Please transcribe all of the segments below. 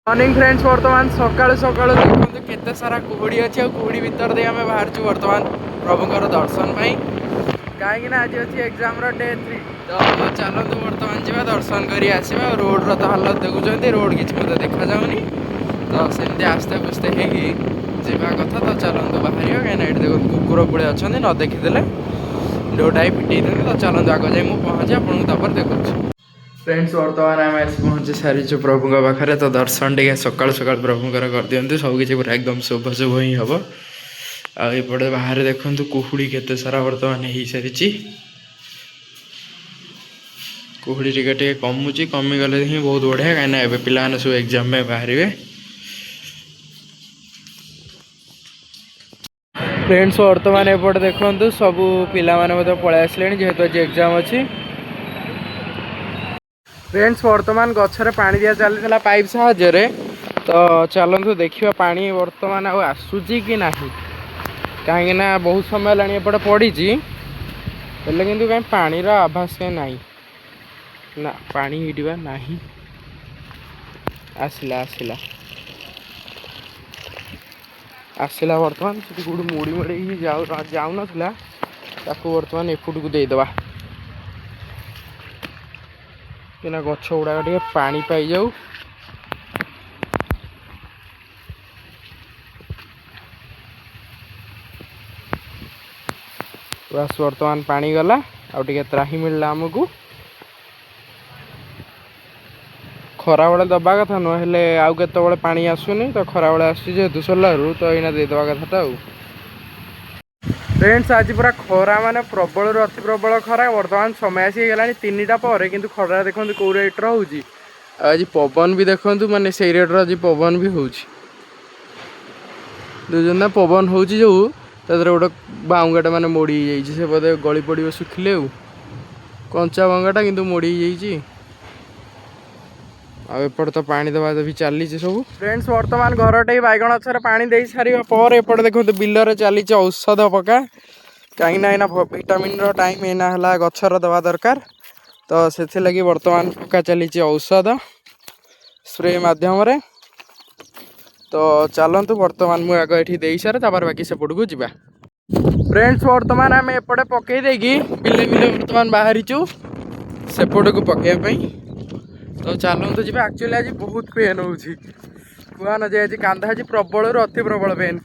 morning friends बर्तमान सकाळु सकाळु देखते केते सारा कुहुड़ी अच्छी और कुहुड़ी भितर दे आम बाहर बर्तमान प्रभुंर दर्शन कहीं आज अच्छी एग्जाम डे 3 तो चलते बर्तमान जा दर्शन कर आसवा रोड तो हालत देखुं रोड किसी मतलब देखा जाऊनी तो सेमती आस्ते पुस्ते होगा कथा तो चलते बाहर कहीं देखो कुकुर पुड़े अच्छा न देखीदे डोटा पिटे तो चलते आगे जाए मुझे पहुँचे आपको देखुँ फ्रेंड्स बर्तमान आम आस पहुँची सारी प्रभु पाखे तो दर्शन टे सकाल सकाल प्रभुकर कर दिखाँ सबकि पूरा एकदम शुभ शुभ ही हम आउपटे बाहर देखु कुहुड़ी केते सारा बर्तमान हो सारी कुहुड़ी टे कमुची कमिगले ही बहुत बढ़िया कहीं पे सब एग्जाम में बाहर फ्रेंड्स बर्तमान एपटे देखु सब पाने पलि आसे जेहेतु आज एग्जाम अच्छी फ्रेंड्स बर्तमान गचर पानी दिया चली पाइप साहाय्य तो चलतु देखा पानी बर्तमान आसूची कि ना कहीं बहुत समय लापटे पड़ी हेल्ले किंतु कहीं पानी आभास कहीं ना पानी हिटवा ना आसला आसला आसला बर्तमान गोटे मुड़ी मुड़ी जाऊन बर्तमान एपट को देदेवा कि गछ गुड़ाक टे पानी पाई जाऊ बस बर्तमान पानी गला आउे त्राही मिलला आमको खरा बेले दबा कथा नुह हेले आउ केत पानी आसुनी तो खरा बेले आसतु सोलू तो यहाँ देदेवा कथा फ्रेंड्स आज पूरा खरा माने प्रबल अति प्रबल खरा बर्तमान समय आसीगला 3टा पर किंतु खरा देखो कौ रेट्र हो आज पवन भी देखु माने से रेट्र आज पवन भी हो पवन हो जो गोटे बाउंगाटा माने मोड़ी से बोधे गली पड़ सुखिले कंचा बांगाटा किंतु मोड़ी आउपट तो पानी दबा भी चली सब फ्रेंड्स बर्तमान घरटे बैगण गचर पानी दे सारा पर एपटे देखो बिलर चली औषध पका कहीं ना विटामिन टाइम एना है गचर दबा दरकार तो से लगी बर्तमान पका चली औषध स्प्रे मध्यम तो चलतु बर्तमान मुझे आगे ये दे सारे बाकी सेपट को जा फ्रेंड्स बर्तमान आम एपटे पकई देगी बिले बिले बर्तमान बाहरी सेपट को पकड़ापी तो चलतु जी एक्चुअली आज बहुत पेन हो कहना जे आज कांधा आज प्रबल अति प्रबल पेन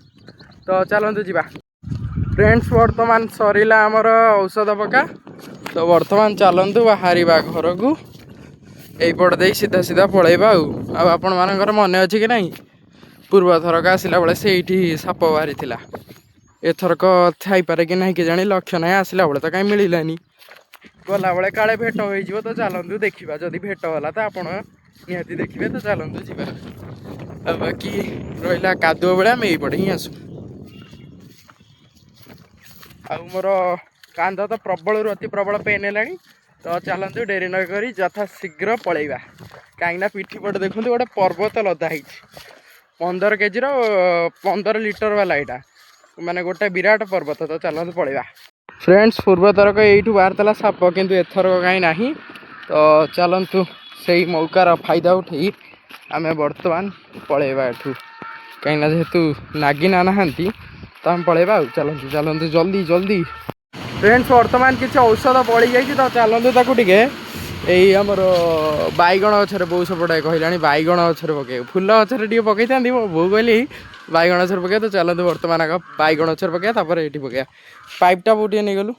तो चलतु जी फ्रेंड्स बर्तमान सरला आमर औषध पका तो बर्तमान चलतु बाहर घर को यपट दे सीधा सीधा पलैबा आपण मानकर मन अच्छी कि नहीं पूर्व थरक आसला बेले से साप बाहरी एथरक थपारे कि नहीं कि जानी लक्ष्य ना आसला बेले तो कहीं मिलानी गला बेले काले भेट हो तो चलतु देखा जदि भेट होला तो आप निहाती देखिए तो चलतु जा बाकी रहा कादुआ बेले आम यपटे ही आसू मोर कांध तो प्रबल अति प्रबल पेन है तो चलतु डेरी नक यथा शीघ्र पलैबा कहीं पिठी पटे देखते गोटे पर्वत लदा 15 केजी 15 लिटर वाला यहाँ माने गोटे विराट पर्वत तो चलतु पलैबा फ्रेंड्स पूर्व थरक यू बाहर साप किंतु एथरक कहीं ना तो चलतु से मौकार फायदा उठे आम बर्तमान पलैबा एठू कहीं जेहेतु नागिना नहांती तो आम पलैबा चलतु चलतु जल्दी जल्दी फ्रेंड्स बर्तमान किसी औषध पड़ जाइए तो चलतु ताकू टे यही आमर बैगण गचर बो सपटे कहला बैगण गचर पके फुल गचर टे पकई था बो कहली बैगण गचर पके तो चलतु बर्तमान आग बैगण गचर पके ये पके पाइपटा बोटे नहीं गलु